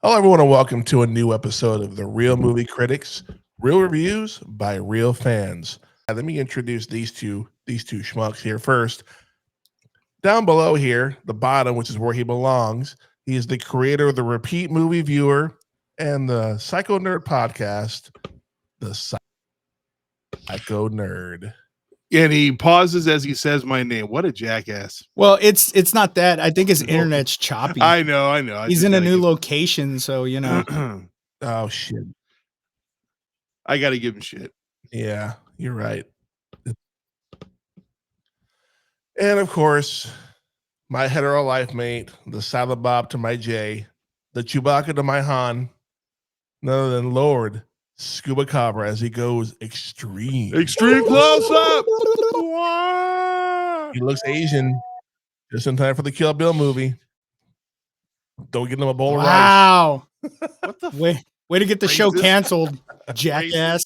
Hello, everyone, and welcome to a new episode of The Real Movie Critics, real reviews by real fans. Let me introduce these two schmucks here first. Down below here, the bottom, which is where he belongs, he is the creator of the Repeat Movie Viewer and the Psycho Nerd podcast, the Psycho Nerd. And he pauses as he says my name. What a jackass. Well, it's not that. I think his internet's choppy. I know. He's in a new location, so you know. Oh shit. I gotta give him shit. Yeah, you're right. And of course, my hetero life mate, the Silent Bob to my J, the Chewbacca to my Han, none other than Lord Scubacabra as he goes extreme. Close up. He looks Asian just in time for the Kill Bill movie. Don't get him a bowl of rice. Wow. What the Way to get the show Racist. canceled, jackass.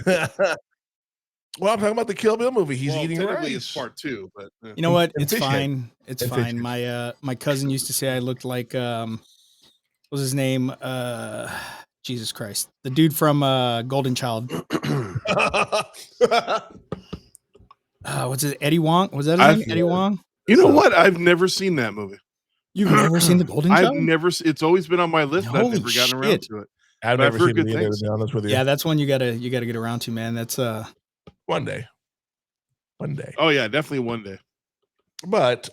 Well, I'm talking about the Kill Bill movie. He's eating technically rice. it's part 2, but You know what? And It's fish head. fine. It's And fish fine. head. My cousin used to say I looked like what was his name? Jesus Christ. The dude from Golden Child. What's it? Eddie Wong? Was that his name? Eddie Wong? you know what? I've never seen that movie. You've never seen the Golden Child? It's always been on my list, but I've Holy never gotten around shit. to it. I've But I've never heard seen good it either, things. to be honest with you. Yeah, that's one you gotta get around to, man. That's One day. Oh yeah, definitely one day. But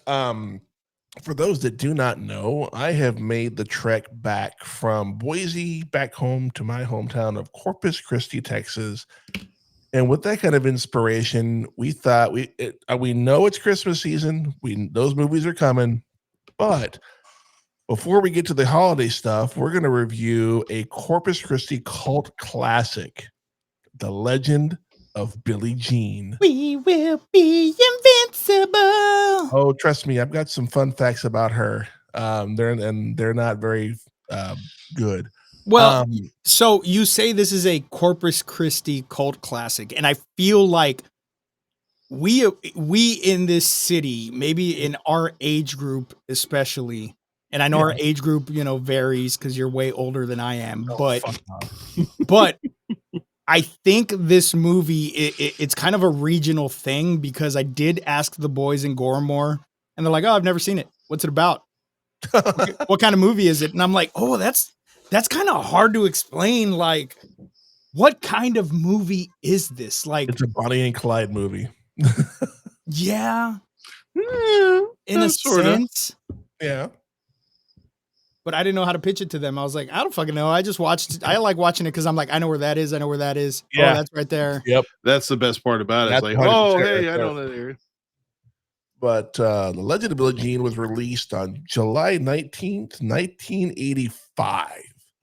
for those that do not know, I have made the trek back from Boise back home to my hometown of Corpus Christi, Texas. And with that kind of inspiration, we thought we know it's Christmas season. Those movies are coming. But before we get to the holiday stuff, we're going to review a Corpus Christi cult classic, The Legend of Billie Jean. We will be invincible. Oh, trust me, I've got some fun facts about her. They're not very good. Well, so you say this is a Corpus Christi cult classic, and I feel like we in this city, maybe in our age group especially, and I know our age group, varies because you're way older than I am, but I think this movie it's kind of a regional thing because I did ask the boys in Gormore, and they're like, "Oh, I've never seen it. What's it about? What kind of movie is it?" And I'm like, "Oh, that's kind of hard to explain. Like, what kind of movie is this? Like, It's a Bonnie and Clyde movie." yeah, in a sorta. sense. Yeah. But I didn't know how to pitch it to them. I was like, I don't fucking know. I just watched. I like watching it because I'm like, I know where that is. Yeah. Oh, that's right there. Yep. That's the best part about it. It's That's like, 100% oh, right hey, I there. know that area. But The Legend of Billie Jean was released on July 19th, 1985.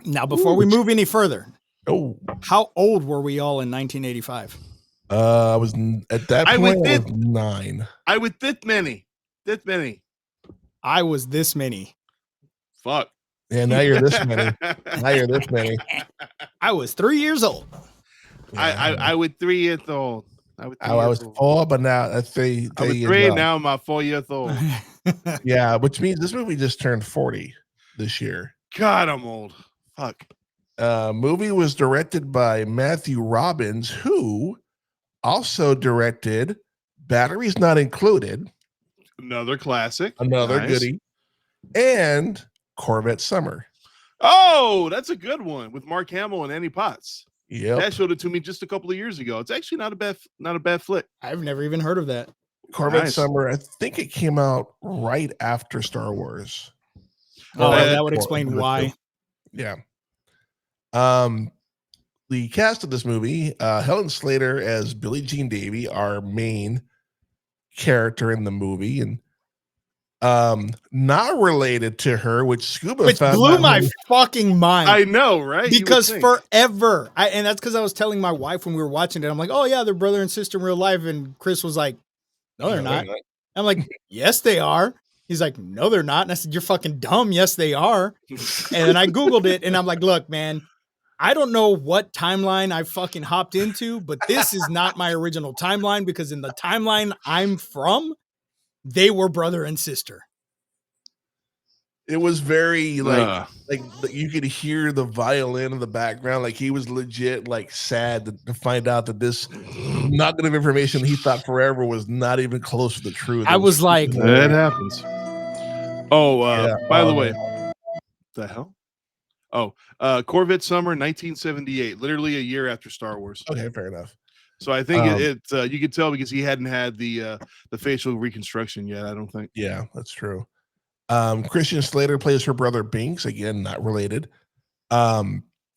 Now, before we move any further, Oh, how old were we all in 1985? I was at that I point. was I was 9. I would that many. I was this many. Fuck. Yeah, now you're this many. Now you're this many. I was 3 years old. I would 3 years old. I was 4, but now that's 3. I was 3, now I'm 4 years old. Yeah, which means this movie just turned 40 this year. God, I'm old. Fuck. Movie was directed by Matthew Robbins, who also directed Batteries Not Included, Another classic. another Nice. goodie, and Corvette Summer. Oh, that's a good one with Mark Hamill and Annie Potts. Yep. That showed it to me just a couple of years ago. It's actually not a bad flick. I've never even heard of that. Corvette Nice. Summer, I think it came out right after Star Wars. Oh, Uh, that would explain why. Yeah. The cast of this movie, Helen Slater as Billie Jean Davy, our main character in the movie, and not related to her, which Scuba Which found blew out my who- fucking mind. I know, right? You would Because think. forever, and that's because I was telling my wife when we were watching it, I'm like, oh yeah, they're brother and sister in real life. And Chris was like, no, they're not. I'm like, yes, they are. He's like, no, they're not. And I said, you're fucking dumb. Yes, they are. And then I Googled it and I'm like, look, man, I don't know what timeline I fucking hopped into, but this is not my original timeline because in the timeline I'm from, they were brother and sister. It was very Ugh. you could hear the violin in the background. Like he was legit like sad to find out that this nugget of information he thought forever was not even close to the truth. I It was like, freaking That hilarious. happens. Oh, Yeah, by the man. way, the hell? Oh, Corvette Summer 1978, literally a year after Star Wars. Okay, fair enough. So I think you could tell because he hadn't had the facial reconstruction yet. I don't think. Yeah, that's true. Christian Slater plays her brother Binks, again, not related.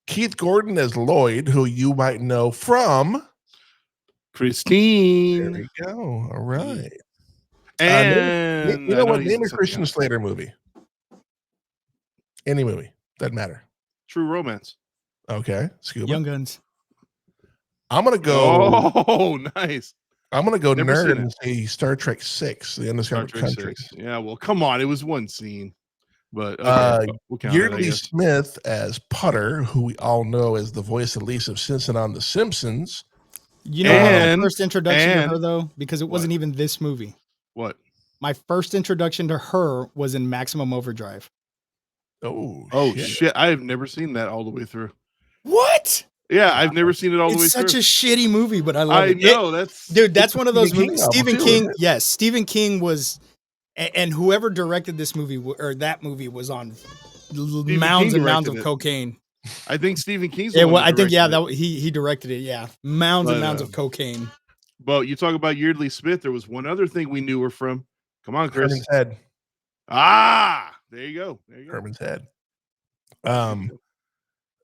Keith Gordon as Lloyd, who you might know from Christine. There we go. All right. And you know what? he's Name in a something Christian else. Slater movie. Any movie. Doesn't matter. True Romance. Okay. Scuba. Young Guns. I'm gonna go. Oh, nice. I'm gonna go Never nerd seen and say Star Trek 6, The Star Undiscovered Trek Country. 6. Yeah, well, come on. It was one scene. But okay, we'll count it, I Yeardley guess. Smith as Putter, who we all know as the voice of Lisa Simpson on The Simpsons. You know what my And- first introduction to her and- though, because it wasn't even this movie. What? My first introduction to her was in Maximum Overdrive. Oh shit. I have never seen that all the way through. What? Yeah, I've never seen it all the way It's such through. a shitty movie, but I love I it. know that's Dude, that's one of those Stephen King movies. novel Stephen too, King, isn't it? yes, Stephen King was, and whoever directed this movie or that movie was on mounds King and mounds directed of it. cocaine. I think Stephen King's the Yeah, one well, that I think yeah, directed it. he directed it. Yeah, mounds and But, mounds of cocaine. But you talk about Yeardley Smith. There was one other thing we knew her from. Come on, Chris. Herman's Head. There you go. There you go. Herman's Head.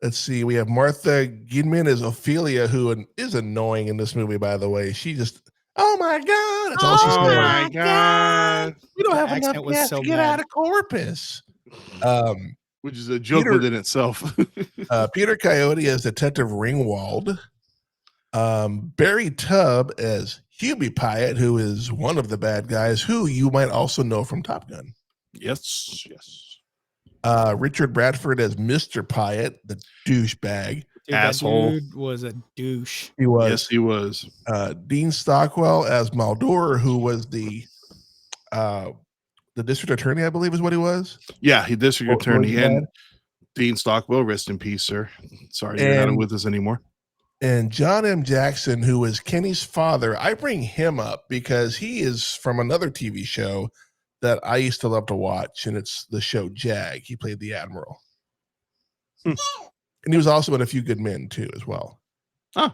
Let's see. We have Martha Gidman as Ophelia, who is annoying in this movie, by the way. She just, oh my God. That's all she Oh says. my God. We don't The have enough accent was gas so to get bad. out of Corpus. Which is a joke Peter- within itself. Peter Coyote as Detective Ringwald. Barry Tubb as Hubie Pyatt, who is one of the bad guys, who you might also know from Top Gun. Yes. Richard Bradford as Mr. Pyatt, the douchebag. Dude, Asshole. that dude was a douche. He was. Yes, he was. Dean Stockwell as Maldor, who was the district attorney, I believe is what he was. Yeah, he district What was attorney he and bad? Dean Stockwell. Rest in peace, sir. Sorry you're not with us anymore. And John M. Jackson, who is Kenny's father. I bring him up because he is from another TV show that I used to love to watch, and it's the show Jag. He played the Admiral. And he was also in A Few Good Men, too, as well. Huh.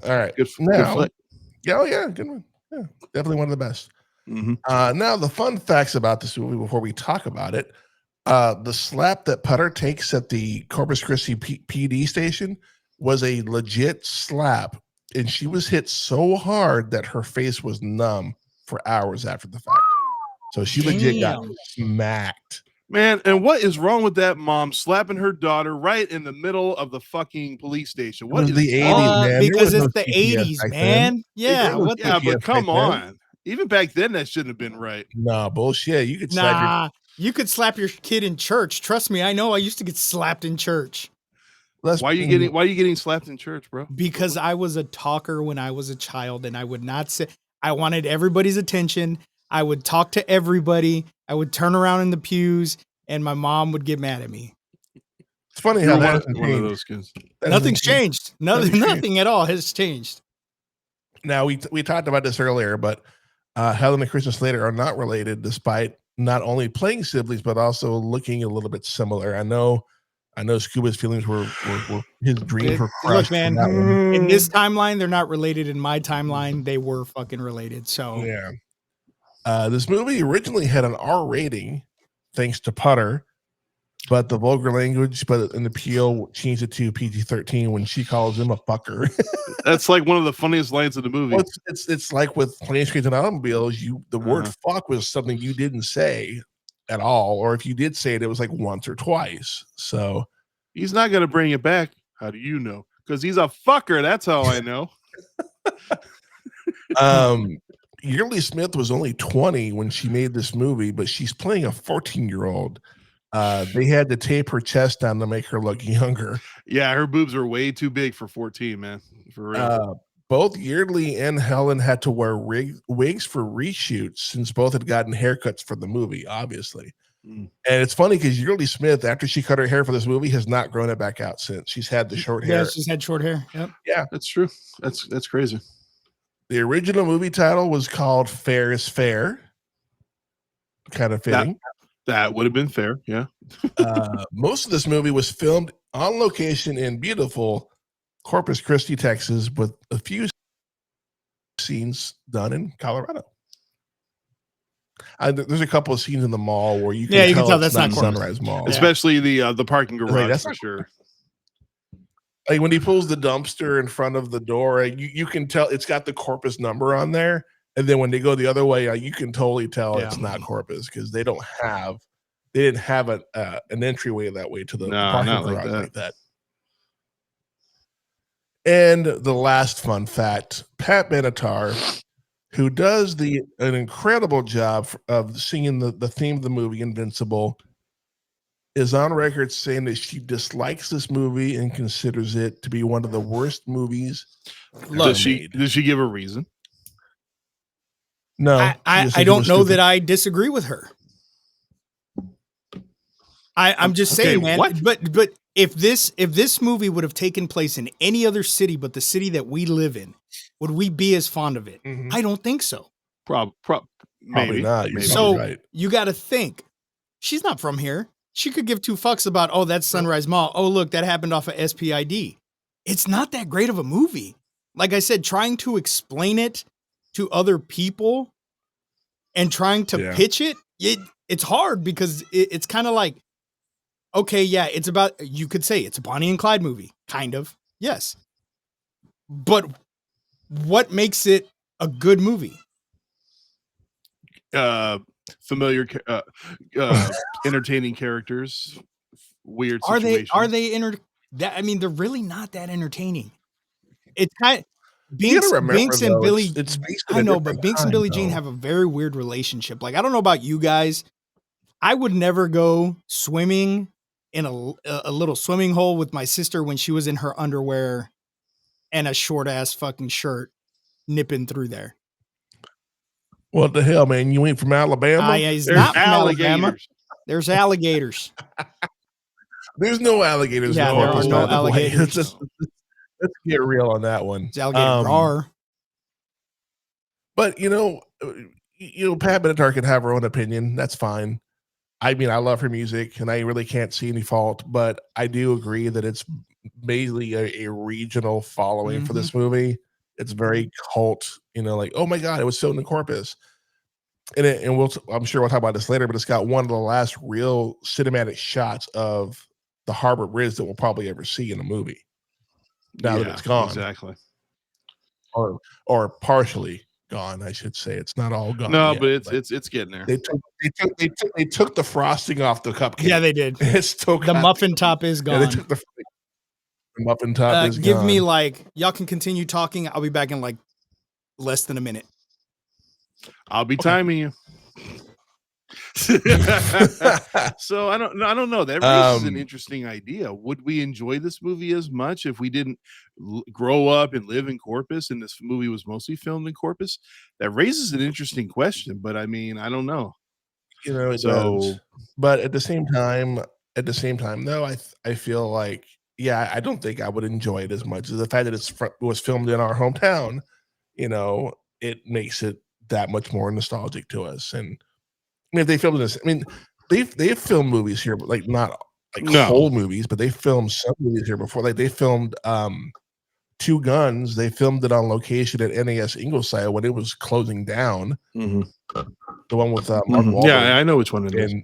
All right. Good Now, flick. yeah, good one. Yeah, definitely one of the best. Mhm. Now, the fun facts about this movie before we talk about it. The slap that Putter takes at the Corpus Christi PD station was a legit slap, and she was hit so hard that her face was numb for hours after the fact. So she legit got Damn. smacked. Man, and what is wrong with that mom slapping her daughter right in the middle of the fucking police station? It What was is the 80s, wrong? man. There Because was it's no the CPS 80s, back man. then. Yeah, There was what Yeah, the CPS but come back then. on. Even back then, that shouldn't have been right. No, bullshit. You could slap your Nah, you could slap your kid in church. Trust me, I know. I used to get slapped in church Why are you getting slapped in church, bro? because I was a talker when I was a child, and I would not say. I wanted everybody's attention. I would talk to everybody. I would turn around in the pews, and my mom would get mad at me. It's funny You're how that one hasn't of changed. those kids. That Nothing's hasn't changed. Nothing's Nothing at all has changed. Now we talked about this earlier, but Helen and Christian Slater are not related, despite not only playing siblings but also looking a little bit similar. I know Scuba's feelings were his dreams were crushed. Look, man, from that one. in this timeline, they're not related. In my timeline, they were fucking related. So Yeah. This movie originally had an R rating, thanks to Putter, but the vulgar language, but in the PO changed it to PG-13 when she calls him a fucker. That's like one of the funniest lines of the movie. Well, it's like with Planes, Trains, and Automobiles. The word "fuck" was something you didn't say at all, or if you did say it, it was like once or twice. So He's not gonna bring it back. How do you know? Because he's a fucker. That's how I know. Yeardley Smith was only 20 when she made this movie, but she's playing a 14-year-old. They had to tape her chest down to make her look younger. Yeah, her boobs are way too big for 14, man. For real. Both Yeardley and Helen had to wear wigs for reshoots since both had gotten haircuts for the movie, obviously. Mm. And it's funny because Yeardley Smith, after she cut her hair for this movie, has not grown it back out since. She's had the short Yeah, hair. she's had short hair. Yep. Yeah. That's true. That's crazy. The original movie title was called Fair is Fair. Kind of fitting. That would have been fair. Yeah. Most of this movie was filmed on location in beautiful Corpus Christi, Texas, with a few scenes done in Colorado. There's a couple of scenes in the mall where you can tell that's not not Sunrise Mall. Especially the parking garage that's for not- sure. Like when he pulls the dumpster in front of the door, you can tell it's got the Corpus number on there. And then when they go the other way, you can totally tell it's not Corpus because they didn't have an entryway that way to the parking garage like that. And the last fun fact, Pat Benatar, who does an incredible job of singing the theme of the movie Invincible, is on record saying that she dislikes this movie and considers it to be one of the worst movies Does she give a reason? No. I don't know that I disagree with her. I'm just saying, man. What? But if this movie would have taken place in any other city but the city that we live in, would we be as fond of it? Mhm. I don't think so. Probably Probably not. You're So right. you got to think, she's not from here. She could give two fucks about, oh, that's Sunrise Mall. Oh, look, that happened off of SPID. It's not that great of a movie. Like I said, trying to explain it to other people and trying to pitch it's hard because it's kind of like, okay, yeah, it's about, you could say it's a Bonnie and Clyde movie, kind of, yes. But what makes it a good movie? Familiar, entertaining characters, weird Are situations. I mean, they're really not that entertaining. It's kind of Binks and Billie. It's I know, but Binks and Billie Jean have a very weird relationship. Like, I don't know about you guys. I would never go swimming in a little swimming hole with my sister when she was in her underwear and a short ass fucking shirt nipping through there. What the hell, man? You ain't from Alabama? He's not from Alabama. There's alligators. There's no alligators. Yeah, there are no alligators. Let's get real on that one. It's alligator roar. But Pat Benatar can have her own opinion. That's fine. I mean, I love her music, and I really can't see any fault. But I do agree that it's mainly a regional following for this movie. It's very cult. Like, oh my god, it was filmed in Corpus, and I'm sure we'll talk about this later. But it's got one of the last real cinematic shots of the Harbor Bridge that we'll probably ever see in a movie. Now that it's gone, exactly, or partially gone, I should say. It's not all gone. No, yet, but it's getting there. They took the frosting off the cupcake. Yeah, they did. It's still the muffin top is gone. Yeah, they took the muffin top is give gone. me y'all can continue talking. I'll be back in less than a minute. I'll be timing you. So I don't know. That raises an interesting idea. Would we enjoy this movie as much if we didn't grow up and live in Corpus, and this movie was mostly filmed in Corpus? That raises an interesting question. But I mean, I don't know. It does. But at the same time, though, I feel like, I don't think I would enjoy it as much as the fact that it was filmed in our hometown. It makes it that much more nostalgic to us. And I mean, if they filmed this, I mean, they've filmed movies here, but not whole movies, but they filmed some movies here before. Like they filmed Two Guns. They filmed it on location at NAS Ingleside when it was closing down. Mm-hmm. The one with Mark Wahlberg. Yeah, I know which one it is.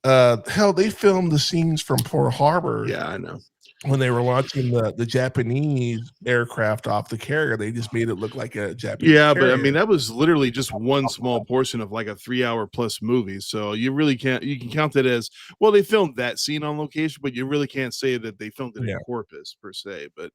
Hell, they filmed the scenes from Pearl Harbor. Yeah, I know. When they were launching the Japanese aircraft off the carrier, they just made it look like a Japanese carrier. But I mean, that was literally just one small portion of like a 3-hour plus movie. So you can count that as, well, they filmed that scene on location, but you really can't say that they filmed it in Corpus per se. But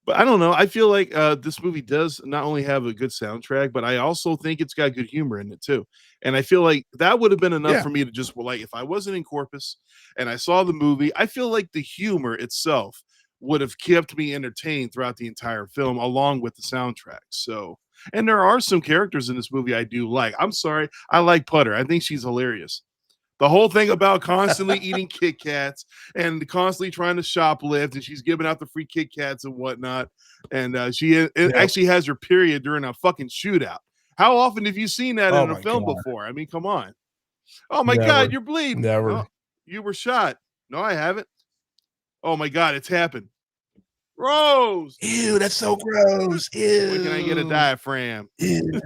but I don't know. I feel like this movie does not only have a good soundtrack, but I also think it's got good humor in it too. And I feel like that would have been enough for me to just, if I wasn't in Corpus and I saw the movie, I feel like the humor itself would have kept me entertained throughout the entire film, along with the soundtrack. So And there are some characters in this movie I do like. I'm sorry, I like Putter. I think she's hilarious. The whole thing about constantly eating Kit Kats and constantly trying to shoplift, and she's giving out the free Kit Kats and whatnot. And she actually has her period during a fucking shootout. How often have you seen that in a film before? I mean, come on. Oh my God, you're bleeding. Never. Oh, you were shot. No, I haven't. Oh my God, it's happened. Rose. Ew, that's so gross. Ew. When can I get a diaphragm? Ew.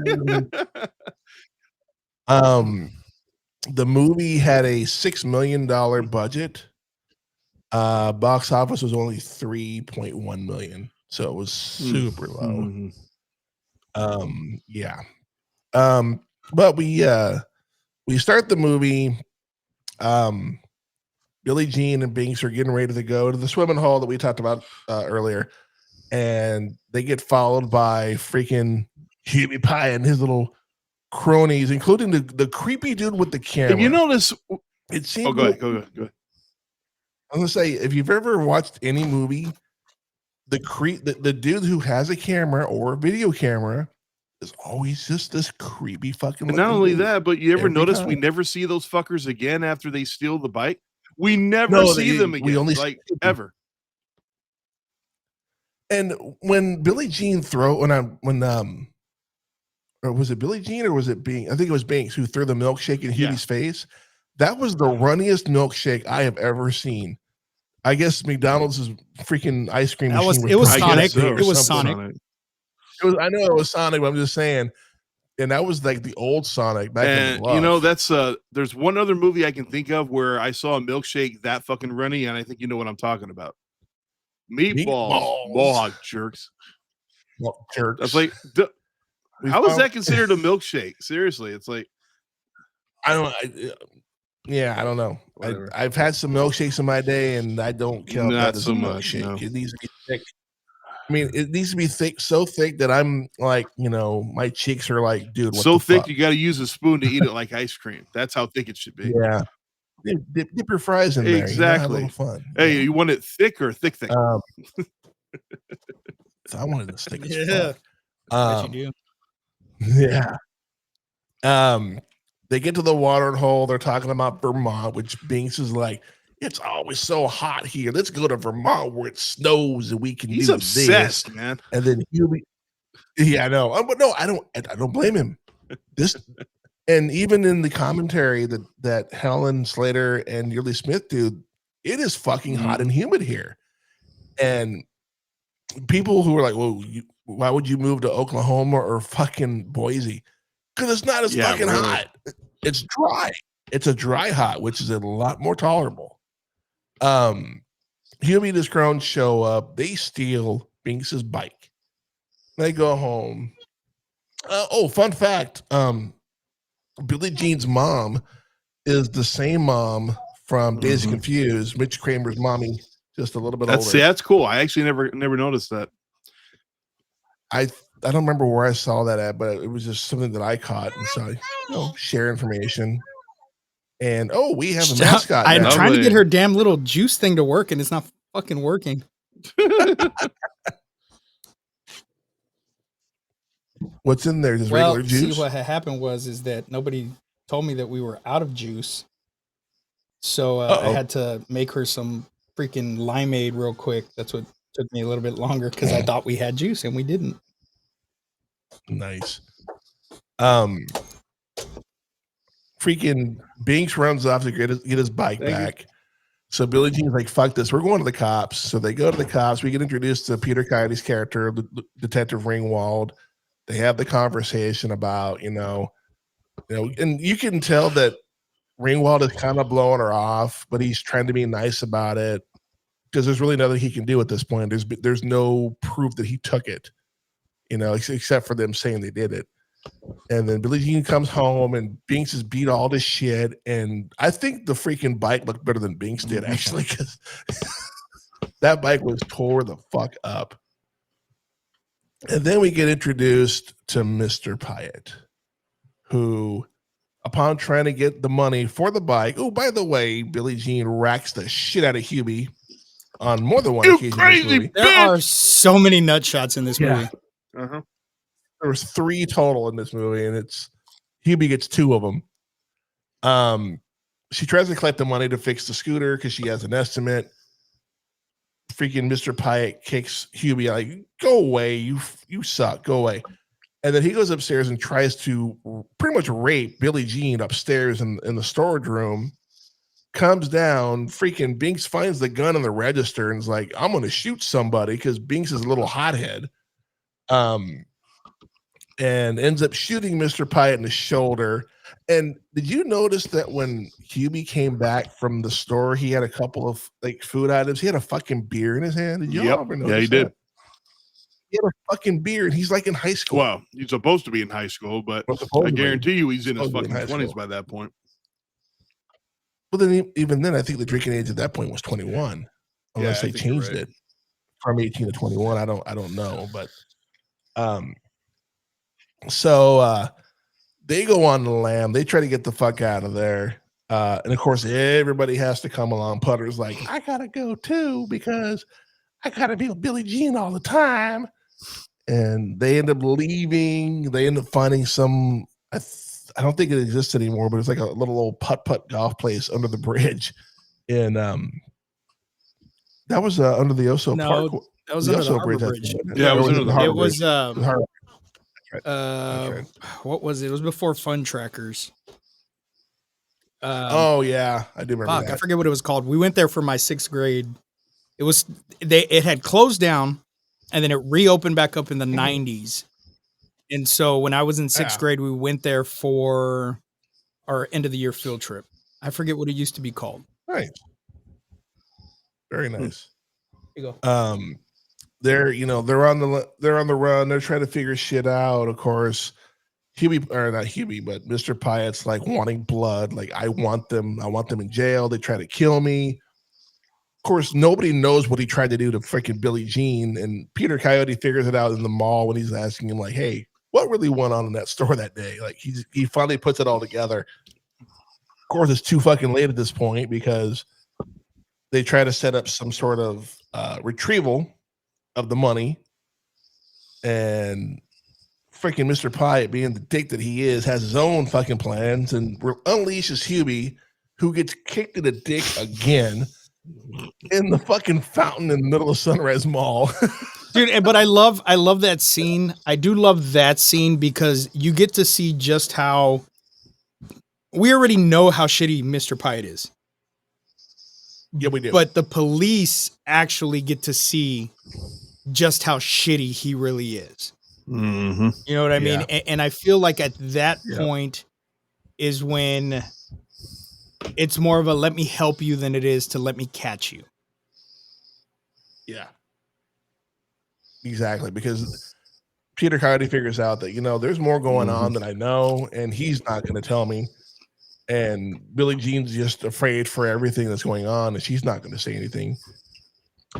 The movie had a $6 million budget. Box office was only 3.1 million, so it was super low. Yeah. But we start the movie. Billie Jean and Binks are getting ready to go to the swimming hole that we talked about earlier, and they get followed by freaking Hubie Pie and his little cronies, including the creepy dude with the camera. If you notice, it seems. Oh, go ahead. I'm gonna say, if you've ever watched any movie, the dude who has a camera or a video camera is always just this creepy fucking. And not only dude. that, but you ever notice we never see those fuckers again after they steal the bike? We never see them again. We only ever. And when Billie Jean or was it Billie Jean or was it Binks? I think it was Binks who threw the milkshake in Hubie's face. That was the runniest milkshake I have ever seen. I guess McDonald's freaking ice cream machine. It was Sonic. It was Sonic. I know it was Sonic, but I'm just saying. And that was like the old Sonic back in the you know, that's there's one other movie I can think of where I saw a milkshake that fucking runny, and I think you know what I'm talking about. Meatballs. Mohawk jerks. Well, jerks. That's like, how is that considered a milkshake? Seriously, it's like, I don't know. I've had some milkshakes in my day, and I don't count that as a milkshake. No. It needs to be thick. I mean, it needs to be thick, so thick that I'm like, my cheeks are like, dude, what so the thick fuck? You got to use a spoon to eat it like ice cream. That's how thick it should be. Yeah, dip your fries in there. Exactly. Have a little fun. Hey, you want it thick or thick? So I wanted to stick. Yeah, fuck. You do. Yeah. They get to the watering hole. They're talking about Vermont, which Binks is like, it's always so hot here. Let's go to Vermont where it snows and we can He's do obsessed, this. Man. And then I know. But no, I don't blame him. And even in the commentary that Helen Slater and Yurley Smith do, it is fucking hot and humid here. And people who are like, well, why would you move to Oklahoma or fucking Boise? Because it's not as fucking hot. It's dry. It's a dry hot, which is a lot more tolerable. Hubie and his crones show up. They steal Binks's bike. They go home. Fun fact. Billie Jean's mom is the same mom from Dazed and Confused. Mitch Kramer's mommy, just a little bit older. That's cool. I actually never noticed that. I don't remember where I saw that at, but it was just something that I caught, and so share information. And we have a mascot. I'm trying to get her damn little juice thing to work, and it's not fucking working. What's in there? Just regular juice? See, what had happened is that nobody told me that we were out of juice. So I had to make her some freaking limeade real quick. That's what took me a little bit longer because I thought we had juice and we didn't. Nice. Freaking Binks runs off to get his bike back. So Billie Jean's like, fuck this, we're going to the cops. So they go to the cops. We get introduced to Peter Coyote's character, Detective Ringwald. They have the conversation about, and you can tell that Ringwald is kind of blowing her off, but he's trying to be nice about it because there's really nothing he can do at this point. There's no proof that he took it, except for them saying they did it. And then Billie Jean comes home and Binks is beat all this shit. And I think the freaking bike looked better than Binks did, actually, because that bike was tore the fuck up. And then we get introduced to Mr. Pyatt, who, upon trying to get the money for the bike, by the way, Billie Jean racks the shit out of Hubie on more than one occasion. Crazy there are so many nut shots in this movie. there was 3 total in this movie, and it's Hubie gets 2 of them. She tries to collect the money to fix the scooter because she has an estimate. Freaking Mr. Pyatt kicks Hubie like, "Go away, you suck, go away." And then he goes upstairs and tries to pretty much rape Billie Jean upstairs in the storage room. Comes down, freaking Binks finds the gun on the register and is like, "I'm gonna shoot somebody," because Binks is a little hothead. And ends up shooting Mr. Pyatt in the shoulder. And did you notice that when Hubie came back from the store, he had a couple of like food items? He had a fucking beer in his hand. Did y'all ever notice Yeah, he did. He had a fucking beer, and he's like in high school. Well, he's supposed to be in high school, but I guarantee you he's in his fucking 20s by that point. Well, then even then, I think the drinking age at that point was 21, unless they changed it from 18 to 21. I don't know, but so they go on the lam. They try to get the fuck out of there. And of course, everybody has to come along. Putter's like, "I gotta go too because I gotta be with Billie Jean all the time." And they end up leaving. They end up finding some, I don't think it exists anymore, but it's like a little old putt-putt golf place under the bridge. And that was under the Oso Park. That was under the Harbor Bridge. Yeah, it was under the Harbor Bridge. It was what was it? It was before Fun Trackers. Oh yeah, I do remember that. I forget what it was called. We went there for my 6th grade. It had closed down, and then it reopened back up in the 90s. And so when I was in 6th grade, we went there for our end of the year field trip. I forget what it used to be called. Nice. Very nice. Here you go. They're on the run. They're trying to figure shit out. Of course, not Hubie, but Mr. Pyatt's like wanting blood. Like, I want them in jail. They try to kill me. Of course, nobody knows what he tried to do to freaking Billie Jean. And Peter Coyote figures it out in the mall when he's asking him, like, "Hey, what really went on in that store that day?" Like, he finally puts it all together. Of course, it's too fucking late at this point because they try to set up some sort of retrieval of the money, and freaking Mr. Pyatt, being the dick that he is, has his own fucking plans and unleashes Hubie, who gets kicked in the dick again in the fucking fountain in the middle of Sunrise Mall. Dude, but I love that scene. I do love that scene because you get to see just how we already know how shitty Mr. Pyatt is. Yeah, we do. But the police actually get to see just how shitty he really is. Mm-hmm. You know what I mean? And I feel like at that point is when it's more of a let me help you than it is to let me catch you. Yeah. Exactly. Because Peter Coyote figures out that, there's more going on than I know, and he's not going to tell me. And Billie Jean's just afraid for everything that's going on, and she's not going to say anything.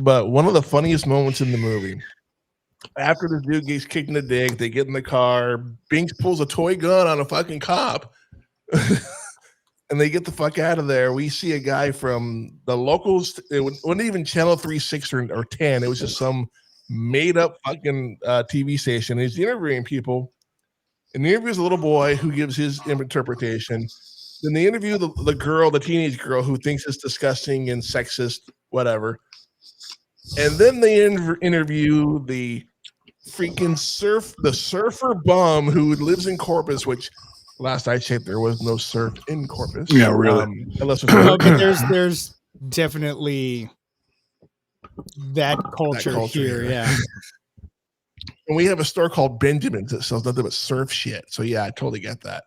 But one of the funniest moments in the movie, after the dude gets kicked in the dick, they get in the car, Binks pulls a toy gun on a fucking cop, and they get the fuck out of there. We see a guy from the locals. It wasn't even Channel 3, 6, or 10. It was just some made-up fucking TV station. He's interviewing people, and he interviews a little boy who gives his interpretation. Then they interview the girl, the teenage girl, who thinks it's disgusting and sexist, whatever. And then they interview the freaking surfer bum who lives in Corpus, which last I checked, there was no surf in Corpus. Yeah, really. Unless but there's definitely that culture here. Yeah. And we have a store called Benjamin's that sells nothing but surf shit. So yeah, I totally get that.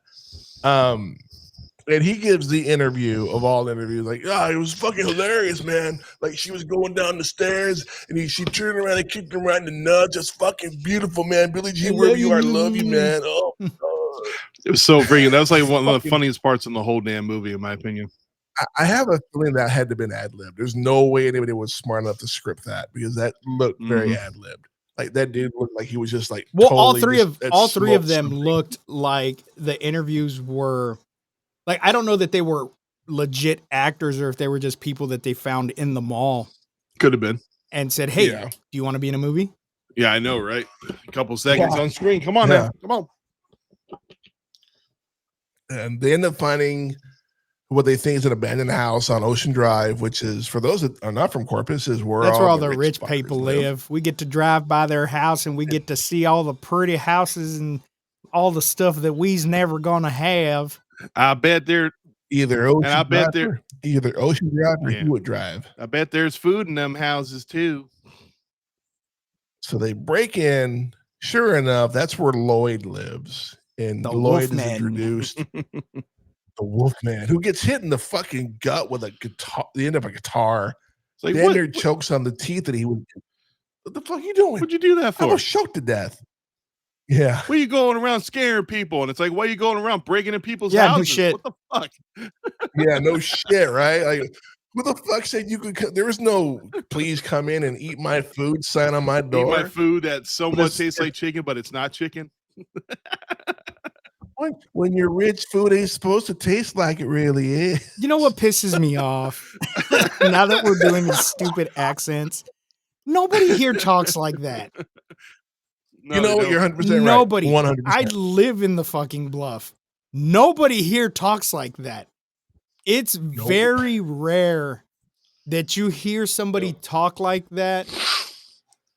And he gives the interview of all interviews, like, it was fucking hilarious, man. Like, she was going down the stairs, and she turned around and kicked him right in the nuts. Just fucking beautiful, man. Billie Jean, wherever you are, I love you, man. Oh, it was so freaking. That was like one of the funniest parts in the whole damn movie, in my opinion. I have a feeling that had to have been ad-libbed. There's no way anybody was smart enough to script that, because that looked very ad-libbed. Like, that dude looked like he was just like, well, totally all three of them looked like the interviews were. Like, I don't know that they were legit actors or if they were just people that they found in the mall. Could have been. And said, "Hey, do you want to be in a movie?" Yeah, I know, right? A couple seconds on screen. Come on now. Come on. And they end up finding what they think is an abandoned house on Ocean Drive, which is, for those that are not from Corpus, is where That's where all the rich rich fuckers people live. We get to drive by their house and we get to see all the pretty houses and all the stuff that we's never gonna have. I bet they're either Ocean Drive or Yeah. Hewitt Drive. I bet there's food in them houses too. So they break in. Sure enough, that's where Lloyd lives. And Lloyd is introduced. The Wolfman, who gets hit in the fucking gut with a guitar, the end of a guitar. It's like, Daniel chokes on the teeth that he would. What the fuck are you doing? What'd you do that for? I was choked to death. Yeah. Why are you going around scaring people? And it's like, why are you going around breaking in people's houses? No shit. What the fuck? Yeah, no shit, right? Like, who the fuck said you could? There was no please come in and eat my food sign on my door. Eat my food that somewhat tastes like chicken, but it's not chicken. When your rich food ain't supposed to taste like it really is. You know what pisses me off? Now that we're doing these stupid accents, nobody here talks like that. No, you know what? You're 100% right. Nobody. 100%. I live in the fucking Bluff. Nobody here talks like that. It's very rare that you hear somebody talk like that,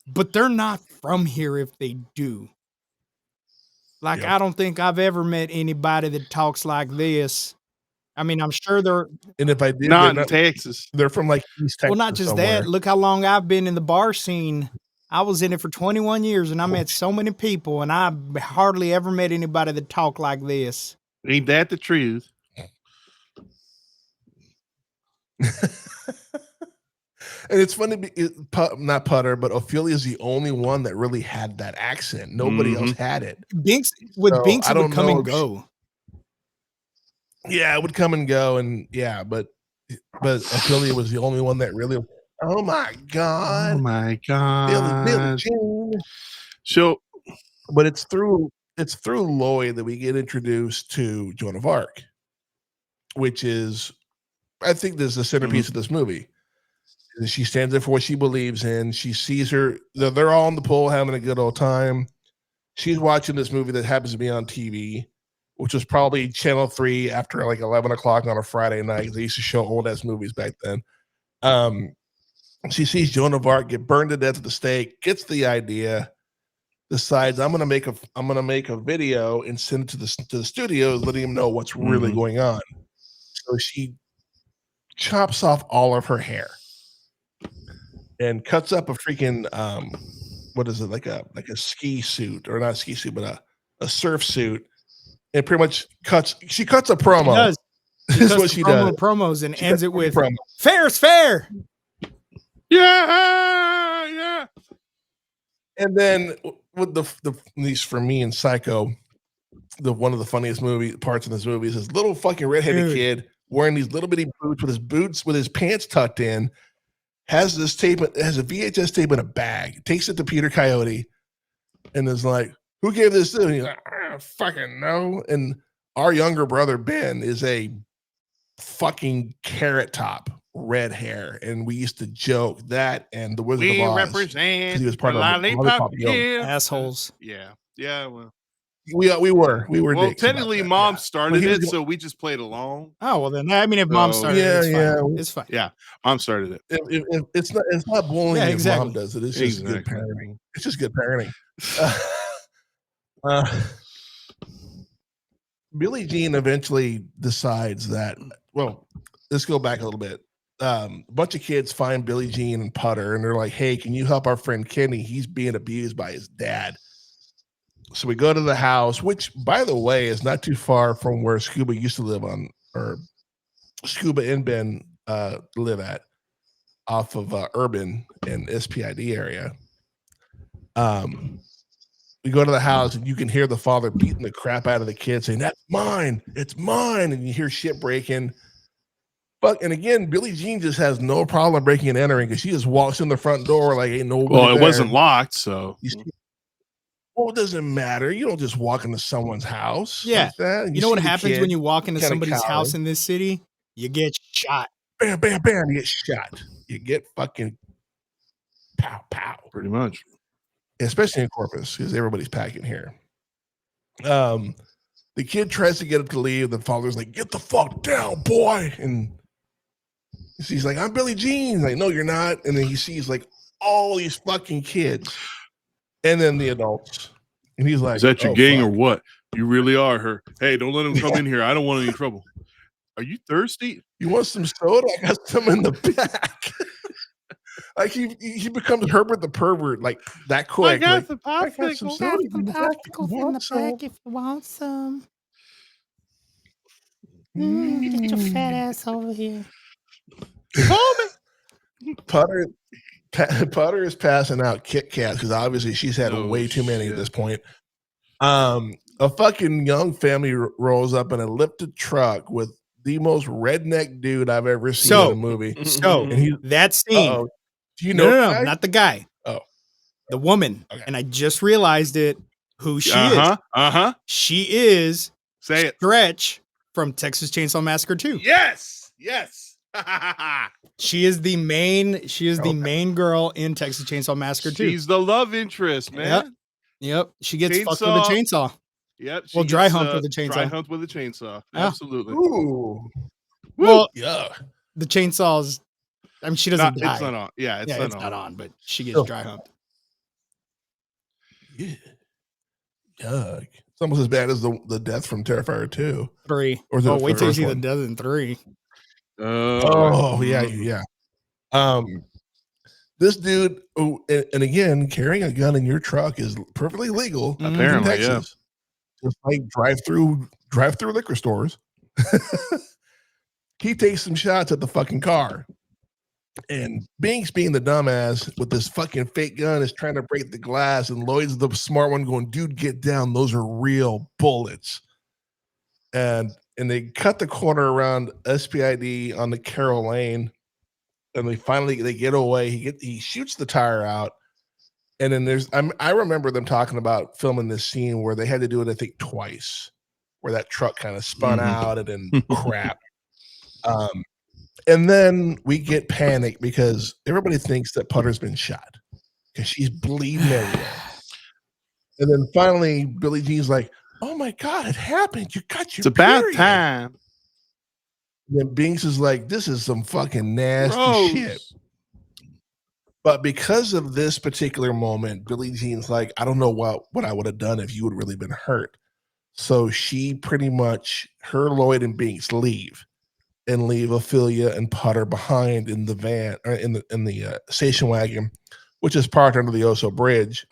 but they're not from here if they do. Like, I don't think I've ever met anybody that talks like this. I mean, I'm sure they're... And if I did, not in Texas. They're from like East Texas. Well, not just that. Look how long I've been in the bar scene. I was in it for 21 years, and I met so many people, and I hardly ever met anybody that talked like this. Ain't that the truth? And it's funny, not Putter, but Ophelia is the only one that really had that accent. Nobody else had it. Binks it would come and go. Yeah, it would come and go, and but Ophelia was the only one that really. Oh my god! Oh my god! Billie Jean. So, but it's through Lloyd that we get introduced to Joan of Arc, which is, I think, this is the centerpiece of this movie. She stands up for what she believes in. She sees her. They're all in the pool having a good old time. She's watching this movie that happens to be on TV, which was probably Channel 3 after like 11 o'clock on a Friday night. They used to show old ass movies back then. She sees Joan of Arc get burned to death at the stake, gets the idea, decides I'm gonna make a video and send it to the studios, letting them know what's really going on. So she chops off all of her hair and cuts up a freaking what is it, like a ski suit, or not a ski suit, but a surf suit, and pretty much cuts a promo. This is what she does. Promos and ends it with fair's fair. Yeah. And then with at least for me and Psycho, one of the funniest parts in this movie is this little fucking redheaded kid wearing these little bitty boots with his pants tucked in, has a VHS tape in a bag, takes it to Peter Coyote, and is like, "Who gave this to?" And he's like, "I don't fucking know." And our younger brother Ben is a fucking carrot top, red hair, and we used to joke that and the Wizard of Oz. We represent he was part of Lollipop assholes. Yeah. Well, we were. Well, technically, Mom started it, so we just played along. Oh well, then I mean, if Mom started it, it's fine. Yeah, Mom started it. It's not bullying. Yeah, exactly. Mom does it. It's just good parenting. It's just good parenting. Billie Jean eventually decides that. Well, let's go back a little bit. A bunch of kids find Billie Jean and Putter, and they're like, "Hey, can you help our friend Kenny? He's being abused by his dad." So we go to the house, which, by the way, is not too far from where Scuba used to live or Scuba and Ben live at, off of Urban and SPID area. We go to the house, and you can hear the father beating the crap out of the kid, saying, "That's mine, it's mine," and you hear shit breaking. And again, Billie Jean just has no problem breaking and entering, because she just walks in the front door like ain't nobody. Well, it there. wasn't locked, so. Well, it doesn't matter. You don't just walk into someone's house. Yeah. Like that. You know what happens when you walk into somebody's house in this city? You get shot. Bam, bam, bam. You get shot. You get fucking pow, pow. Pretty much. especially in Corpus, because everybody's packing here. The kid tries to get up to leave. The father's like, "Get the fuck down, boy!" And he's like, "I'm Billie Jean." Like, "No, you're not." And then he sees like all these fucking kids, and then the adults, and he's like, "Is that your "Oh, gang fuck. or what? You really are her. Hey, don't let him come in here. I don't want any trouble. Are you thirsty? You want some soda? I got some in the back." Like he becomes Herbert the pervert like that quick. I got like, some I got some popsicles. soda in the back if you want some. if you want some. Mm. Get your fat ass over here. Putter is passing out Kit Kats because obviously she's had No way too many shit. at this point. A fucking young family rolls up in a lifted truck with the most redneck dude I've ever seen in a movie. So And he, that scene. do you know? No, the guy? not the guy. Oh, the woman. Okay. And I just realized it. Who she is? She is Say it. Stretch from Texas Chainsaw Massacre 2. Yes. She is the main. She is the main girl in Texas Chainsaw Massacre 2. She's the love interest, man. Yep. She gets fucked with a chainsaw. Yep. Well, dry humped with a chainsaw. Dry humped with a chainsaw. Yeah. Absolutely. Ooh. Well, Yeah. the chainsaws. I mean, she doesn't die. It's not on. Yeah, it's not on, but she gets dry humped. Yeah. Yuck. It's almost as bad as the death from Terrifier 2. 3. Or is it the wait till you first see the one? death in 3. Oh, yeah. This dude, and again, carrying a gun in your truck is perfectly legal Apparently, in Texas. Just like drive through liquor stores. He takes some shots at the fucking car. And Binks, being the dumbass with this fucking fake gun, is trying to break the glass, and Lloyd's the smart one going, "Dude, get down. Those are real bullets." And they cut the corner around SPID on the Carroll Lane, and they get away. He shoots the tire out, and then I remember them talking about filming this scene where they had to do it, I think, twice, where that truck kind of spun out and then crap. And then we get panic because everybody thinks that Putter's been shot because she's bleeding everywhere. And then finally, Billie Jean's like, "Oh my God, it happened. You got your period." It's about time. And then Binks is like, "This is some fucking nasty shit." But because of this particular moment, Billie Jean's like, "I don't know what I would have done if you would really been hurt." So she pretty much, her, Lloyd, and Binks leave Ophelia and Putter behind in the van, or in the station wagon, which is parked under the Oso Bridge.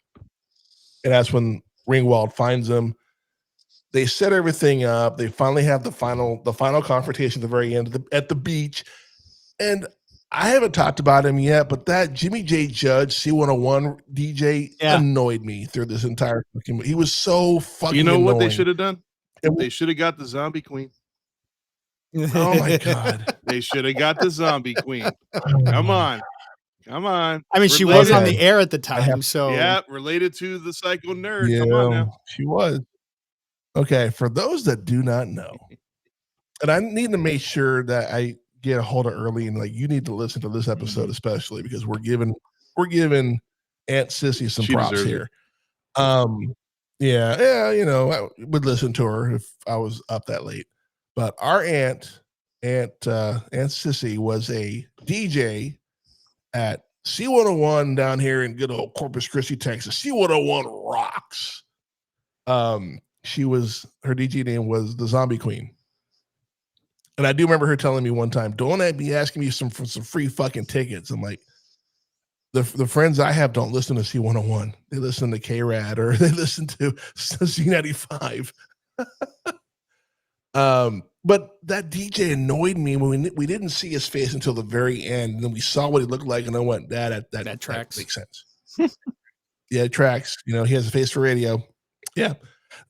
And that's when Ringwald finds them. They set everything up. They finally have the final confrontation at the very end at the beach. And I haven't talked about him yet, but that Jimmy J. Judge C101 DJ annoyed me through this entire fucking movie. He was so fucking You know annoying. what they should have done? They should have got the zombie queen. Oh my God. They should have got the zombie queen. Come on. I mean, she was on the air at the time, so yeah, related to the psycho nerd. Yeah, come on now. She was. Okay, for those that do not know, and I need to make sure that I get a hold of early, and like you need to listen to this episode especially because we're giving Aunt Sissy some props here. Yeah, you know, I would listen to her if I was up that late. But our Aunt Sissy was a DJ at C101 down here in good old Corpus Christi, Texas. C101 rocks. Her DJ name was the Zombie Queen. And I do remember her telling me one time, "Don't be asking me for some free fucking tickets." I'm like, the friends I have don't listen to C101. They listen to K-Rad or they listen to Z95. But that DJ annoyed me when we didn't see his face until the very end. And then we saw what he looked like, and I went, that tracks. Makes sense. Yeah, it tracks. You know, he has a face for radio. Yeah.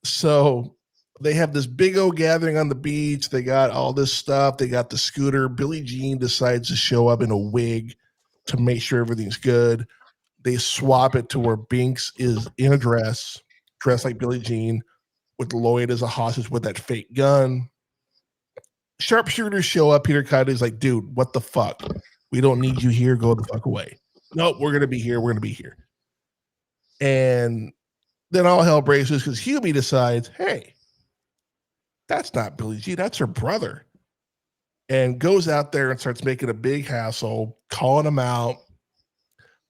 So they have this big old gathering on the beach. They got all this stuff. They got the scooter. Billie Jean decides to show up in a wig to make sure everything's good. They swap it to where Binks is in a dressed like Billie Jean, with Lloyd as a hostage with that fake gun. Sharpshooters show up. Peter Coyote's like, "Dude, what the fuck? We don't need you here. Go the fuck away." "Nope, we're going to be here. We're going to be here." And then all hell breaks loose because Hubie decides, hey, that's not Billie Jean, that's her brother. And goes out there and starts making a big hassle, calling him out.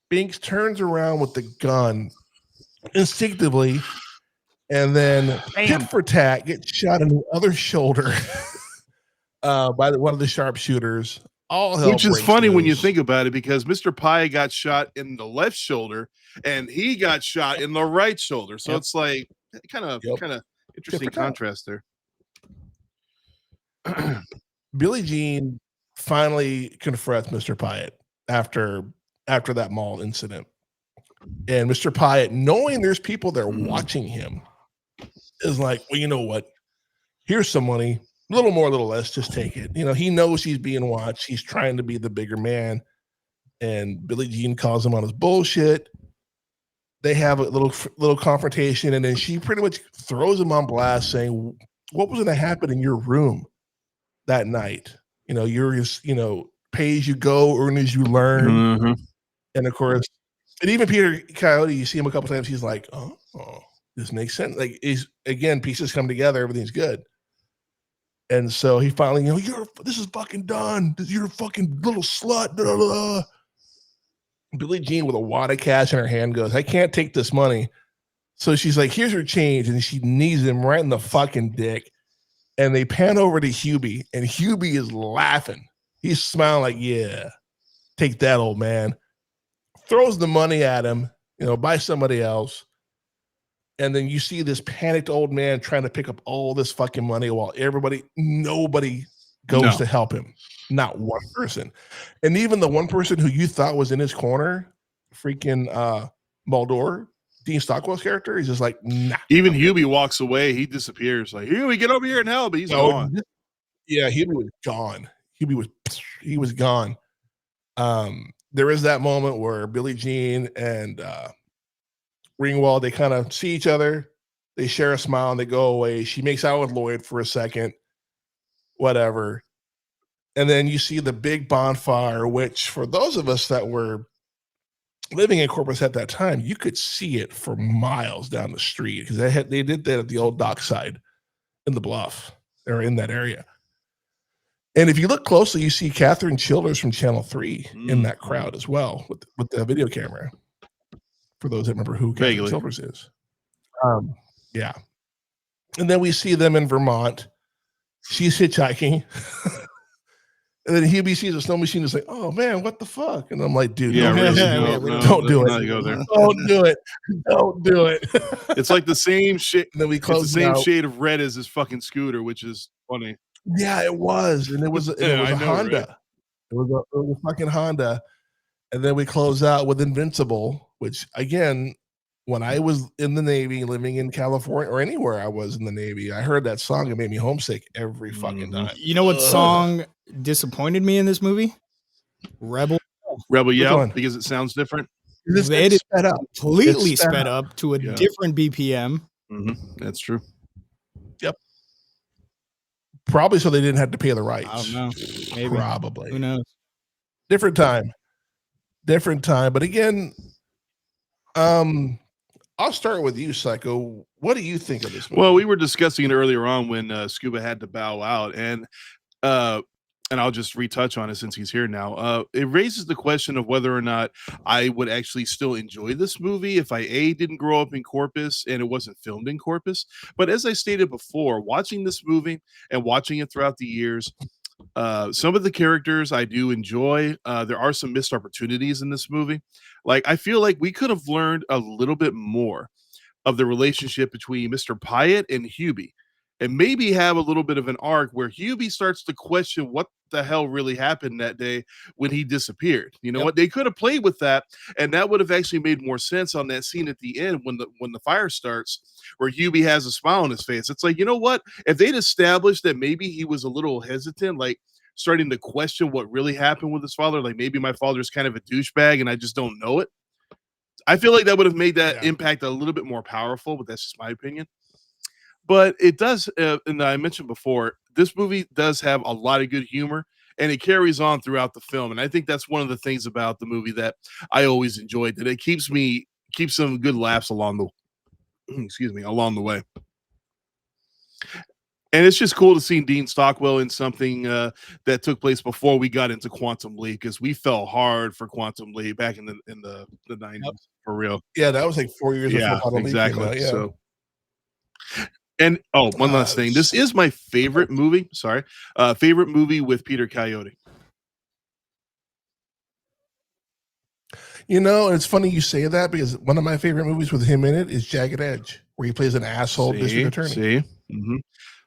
Binks turns around with the gun instinctively, and then tit for tat gets shot in the other shoulder by one of the sharpshooters. All hell Which is breaks funny when you loose. think about it, because Mr. Pie got shot in the left shoulder and he got shot in the right shoulder. So it's like kind of interesting contrast there. Billie Jean finally confronts Mr. Pyatt after that mall incident. And Mr. Pyatt, knowing there's people there watching him, is like, well, you know what? Here's some money. A little more, a little less. Just take it. You know, he knows he's being watched. He's trying to be the bigger man. And Billie Jean calls him on his bullshit. They have a little confrontation. And then she pretty much throws him on blast saying, what was going to happen in your room that night? You know, you're just, pay as you go, earn as you learn. And of course, and even Peter Coyote, you see him a couple times, he's like, oh, this makes sense. Like, again, pieces come together, everything's good. And so he finally, this is fucking done. You're a fucking little slut. Blah, blah, blah. Billie Jean with a wad of cash in her hand goes, I can't take this money. So she's like, here's her change. And she knees him right in the fucking dick. And they pan over to Hubie, and Hubie is laughing. He's smiling like, yeah, take that, old man. Throws the money at him, by somebody else. And then you see this panicked old man trying to pick up all this fucking money while nobody goes to help him. Not one person. And even the one person who you thought was in his corner, freaking Mulder, Dean Stockwell's character, he's just like, nah. Even Hubie walks away. He disappears. Like, Hubie, get over here and help. But he's gone. Yeah, Hubie was gone. He was gone. There is that moment where Billie Jean and Ringwald, they kind of see each other, they share a smile, and they go away. She makes out with Lloyd for a second, whatever. And then you see the big bonfire, which for those of us that were living in Corpus at that time, you could see it for miles down the street because they did that at the old dockside in the Bluff or in that area. And if you look closely, you see Catherine Childers from Channel 3 in that crowd as well with the video camera. For those that remember who Catherine Childers is. Yeah. And then we see them in Vermont. She's hitchhiking. And then Hubie sees a snow machine and is like, oh man, what the fuck? And I'm like, dude, don't do it. Go there. Don't do it. Don't do it. It's like the same shit. And then we close the same shade of red as his fucking scooter, which is funny. Yeah, it was. And it was a Honda. Right? It was a fucking Honda. And then we close out with Invincible, which again, when I was in the Navy, living in California or anywhere I was in the Navy, I heard that song. It made me homesick every fucking time. You know what song disappointed me in this movie? Rebel Yell, because it sounds different. It is sped up. Completely sped up to a different BPM. That's true. Yep. Probably so they didn't have to pay the rights. I don't know. Maybe. Probably. Who knows? Different time. But again, I'll start with you, Psycho. What do you think of this movie? Well, we were discussing it earlier on when Scuba had to bow out, and I'll just retouch on it since he's here now. It raises the question of whether or not I would actually still enjoy this movie if I didn't grow up in Corpus and it wasn't filmed in Corpus. But as I stated before, watching this movie and watching it throughout the years, some of the characters I do enjoy. There are some missed opportunities in this movie. Like, I feel like we could have learned a little bit more of the relationship between Mr. Pyatt and Hubie, and maybe have a little bit of an arc where Hubie starts to question what the hell really happened that day when he disappeared. You know what? They could have played with that, and that would have actually made more sense on that scene at the end when the fire starts, where Hubie has a smile on his face. It's like, you know what? If they'd established that maybe he was a little hesitant, like starting to question what really happened with his father, like maybe my father's kind of a douchebag and I just don't know it. I feel like that would have made that impact a little bit more powerful, but that's just my opinion. But it does, and I mentioned before, this movie does have a lot of good humor, and it carries on throughout the film. And I think that's one of the things about the movie that I always enjoyed, that it keeps me keep some good laughs along the way. And it's just cool to see Dean Stockwell in something that took place before we got into Quantum Leap, because we fell hard for Quantum Leap back in the 90s. Yep. For real. Yeah, that was like 4 years before Quantum Leap came out. Yeah. So, and one last thing. This is my favorite movie. Sorry. Favorite movie with Peter Coyote. You know, it's funny you say that, because one of my favorite movies with him in it is Jagged Edge, where he plays an asshole district attorney. Mm-hmm.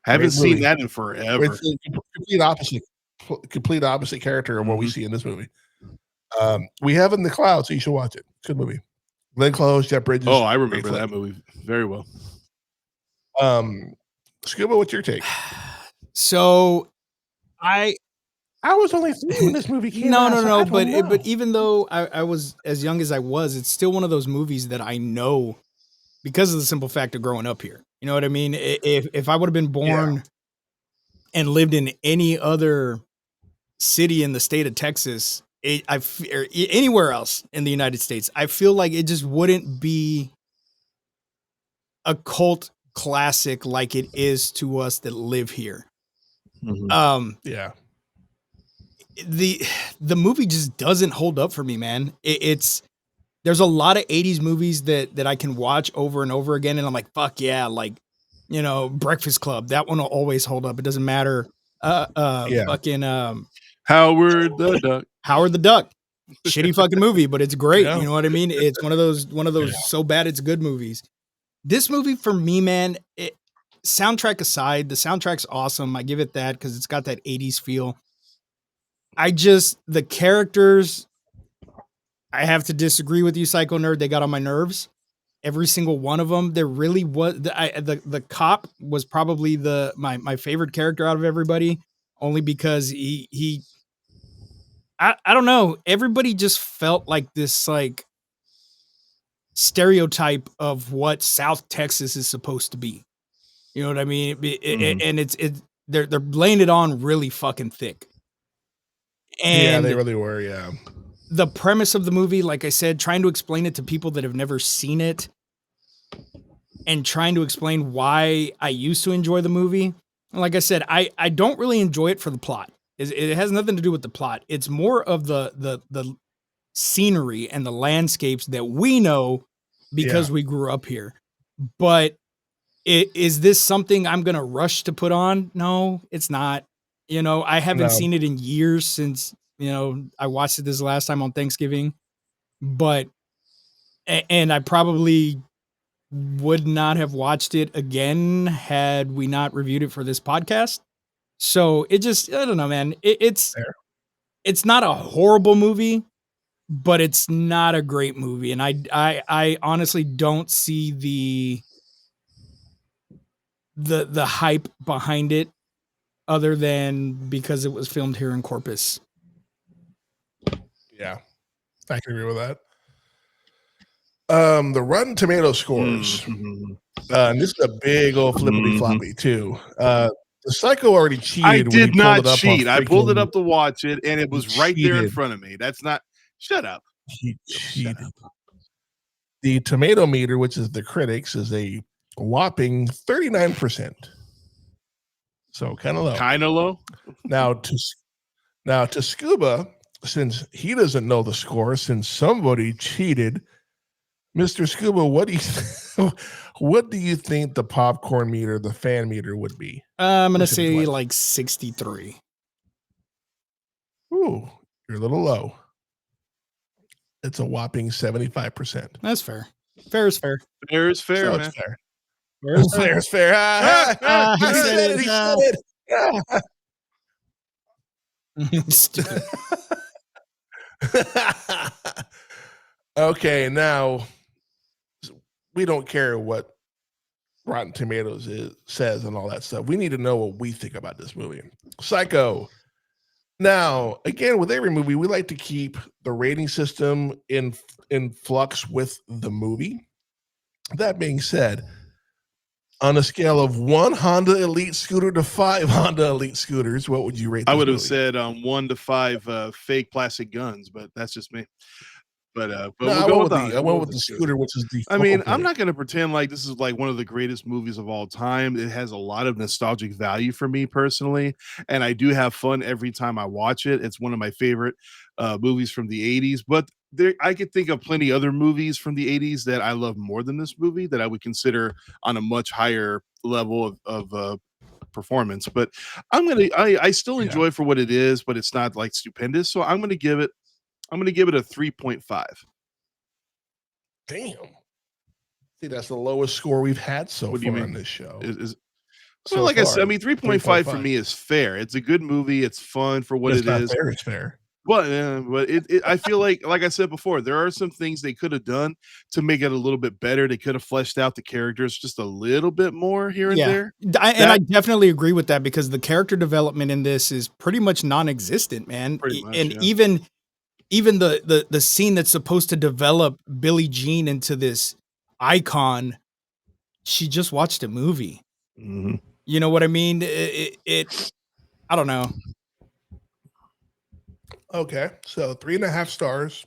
Haven't seen that in forever. It's a complete opposite character of what we see in this movie. We have In the Cloud, so you should watch it. It's a good movie. Glenn Close, Jeff Bridges. Oh, I remember that movie very well. Scuba, what's your take? So, I was only 3 when this movie came out. No. But even though I was as young as I was, it's still one of those movies that I know because of the simple fact of growing up here. You know what I mean? If I would have been born and lived in any other city in the state of Texas, or anywhere else in the United States, I feel like it just wouldn't be a cult classic like it is to us that live here. Mm-hmm. The movie just doesn't hold up for me, man. There's a lot of 80s movies that I can watch over and over again, and I'm like, fuck yeah, like, you know, Breakfast Club, that one will always hold up. It doesn't matter. Fucking Howard the Duck. Shitty fucking movie, but it's great. You know what I mean? It's one of those so bad it's good movies. This movie for me, man, soundtrack aside, the soundtrack's awesome. I give it that because it's got that 80s feel. The characters, I have to disagree with you, Psycho Nerd. They got on my nerves. Every single one of them. There really was the cop was probably my favorite character out of everybody, only because I don't know. Everybody just felt like this like stereotype of what South Texas is supposed to be. You know what I mean? And they're laying it on really fucking thick. And they really were. Yeah. The premise of the movie, like I said, trying to explain it to people that have never seen it and trying to explain why I used to enjoy the movie. And like I said, I don't really enjoy it for the plot. It has nothing to do with the plot. It's more of the scenery and the landscapes that we know because we grew up here. But is this something I'm going to rush to put on? No, it's not. You know, I haven't seen it in years since, you know, I watched it this last time on Thanksgiving, and I probably would not have watched it again had we not reviewed it for this podcast. So I don't know, man. It's not a horrible movie, but it's not a great movie. And I honestly don't see the hype behind it, other than because it was filmed here in Corpus. Yeah, I can agree with that. The Rotten Tomato scores, and this is a big old flippity floppy too. The Psycho already cheated. I did not cheat. I pulled it up to watch it, and it was right there in front of me. That's not. Shut up. He cheated. The tomato meter, which is the critics, is a whopping 39%. So kind of low. Now to Scuba, since he doesn't know the score, since somebody cheated, Mr. Scuba, what do you think the popcorn meter, the fan meter, would be? I'm gonna say like 63. Ooh, you're a little low. It's a whopping 75%. That's fair. Fair is fair. Fair is fair, so man. It's fair. Fair is fair. He said it. Stupid. Okay, now we don't care what Rotten Tomatoes says and all that stuff. We need to know what we think about this movie. Psycho. Now, again, with every movie, we like to keep the rating system in flux with the movie. That being said, on a scale of 1 Honda Elite scooter to 5 Honda Elite scooters, what would you rate this I would have movie? said 1 to 5 fake plastic guns, but that's just me. But No, we'll I go went with with the the I went with the scooter, which is the I mean, focal I'm point. not going to pretend like this is like one of the greatest movies of all time. It has a lot of nostalgic value for me personally, and I do have fun every time I watch it. It's one of my favorite movies from the 80s, but I could think of plenty other movies from the 80s that I love more than this movie that I would consider on a much higher level of performance. But I still Yeah. enjoy it for what it is, but it's not like stupendous. So I'm gonna give it a 3.5. Damn. See, that's the lowest score we've had so What do you far mean? on this show. Well, So like I said, I far, mean, 3.5 for 3.5. me is fair. It's a good movie. It's fun for what That's it not is. fair. It's fair. But I feel like I said before, there are some things they could have done to make it a little bit better. They could have fleshed out the characters just a little bit more here and there. I definitely agree with that because the character development in this is pretty much non-existent, man. Pretty much, And yeah. even the scene that's supposed to develop Billie Jean into this icon, she just watched a movie. Mhm. You know what I mean? I don't know. Okay, so 3.5 stars,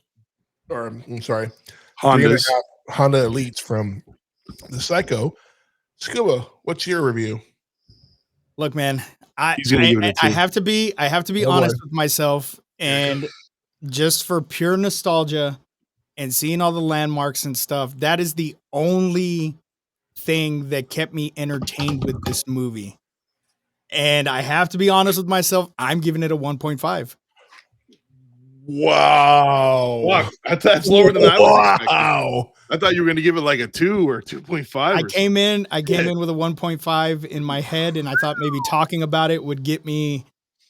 or I'm sorry, Hondas. 3.5 Honda Elites from the Psycho. Scuba, what's your review? Look, man, He's gonna give it a I 2. have to be Oh, honest boy. with myself, and just for pure nostalgia and seeing all the landmarks and stuff, that is the only thing that kept me entertained with this movie. And I have to be honest with myself, I'm giving it a 1.5. Wow. Wow, that's lower than I was expecting. Wow. I thought you were going to give it like a 2 or 2.5. I came in with a 1.5 in my head, and I thought maybe talking about it would get me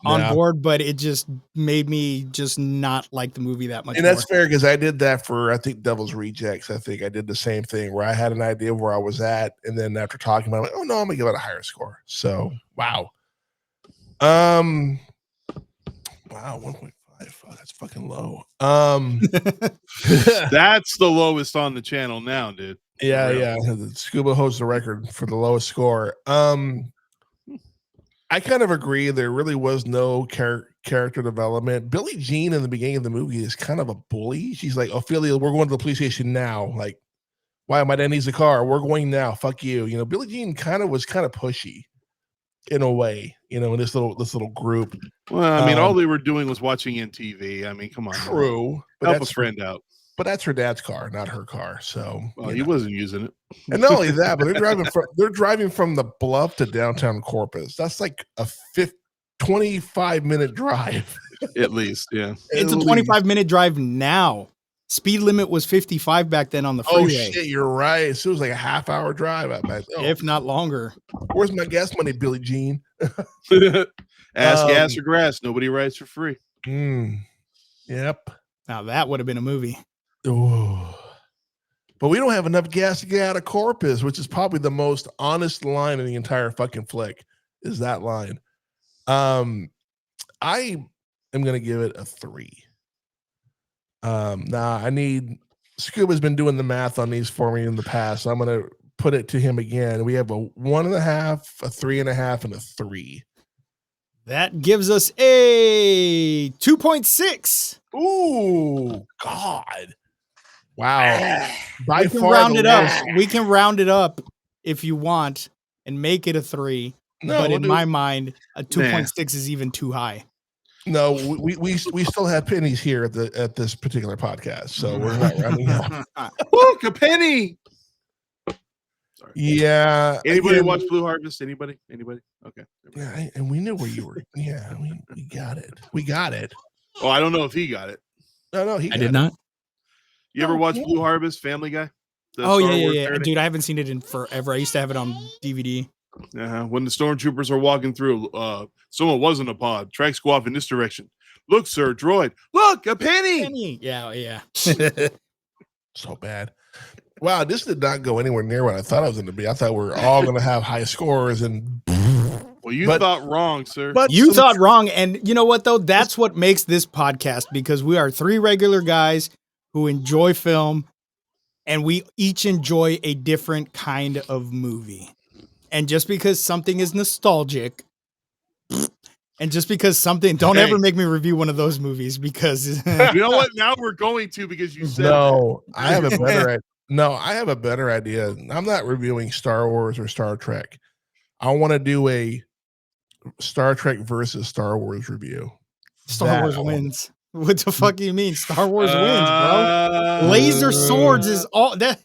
on Yeah. board, but it just made me just not like the movie that much And more. that's fair because I did that for, I think, Devil's Rejects. I think I did the same thing where I had an idea of where I was at. And then after talking about it, I'm like, oh, no, I'm going to give it a higher score. So, wow. Wow, 1.5. Oh, that's fucking low. That's the lowest on the channel now, dude. Yeah, For real. yeah. The Scuba holds the record for the lowest score. I kind of agree. There really was no character development. Billie Jean in the beginning of the movie is kind of a bully. She's like, Ophelia, we're going to the police station now. Like, why? My dad needs a car. We're going now. Fuck you. You know, Billie Jean was kind of pushy in a way, you know, in this little group. Well, I mean, all they were doing was watching NTV. I mean, come on. True. But Help a that's friend out. But that's her dad's car, not her car. So Well, he wasn't using it. And not only that, but they're driving from the Bluff to downtown Corpus. That's like a 25-minute drive. At least, yeah. It's a 25-minute drive now. Speed limit was 55 back then on the freeway. Oh shit, you're right. So it was like a half-hour drive, I bet. Oh, if not longer. Where's my gas money, Billie Jean? Ask gas or grass. Nobody rides for free. Yep. Now that would have been a movie. Oh. But we don't have enough gas to get out of Corpus, which is probably the most honest line in the entire fucking flick, is that line. I am gonna give it a 3. I need Scuba's been doing the math on these for me in the past, so I'm gonna put it to him again. We have a 1.5, a 3.5, and a 3. That gives us a 2.6. Ooh, God. Wow. By We can far round the it up. lowest. We can round it up if you want and make it a 3. No, but we'll in do- my mind, a 2.6 is even too high. No, we still have pennies here at this particular podcast, so we're not rounding up. Look, a penny. Sorry. Yeah. Anybody again, watch Blue Harvest? Anybody? Okay. Yeah, and we knew where you were. Yeah, we got it. We got it. Oh, I don't know if he got it. No, he I got did it. not. You ever Oh, watch yeah. Blue Harvest? Family Guy. The Oh, Star yeah. Wars parody? Dude, I haven't seen it in forever. I used to have it on DVD. When the stormtroopers are walking through, someone was in a pod. Tracks go off in this direction. Look, sir, droid. Look, a penny. Yeah. So bad. Wow, this did not go anywhere near what I thought it was going to be. I thought we were all going to have high scores, and Well, you But- thought wrong, sir. but You some- thought wrong. And you know what, though? That's what makes this podcast, because we are 3 regular guys who enjoy film, and we each enjoy a different kind of movie. And just because something is nostalgic, And just because something, don't Hey. ever make me review one of those movies because You know what? Now we're going to because you said No, that. I have a better No, I have a better idea. I'm not reviewing Star Wars or Star Trek. I want to do a Star Trek versus Star Wars review. Star Wars I wanna- wins. What the fuck do you mean? Star Wars wins, bro. Laser swords is all that.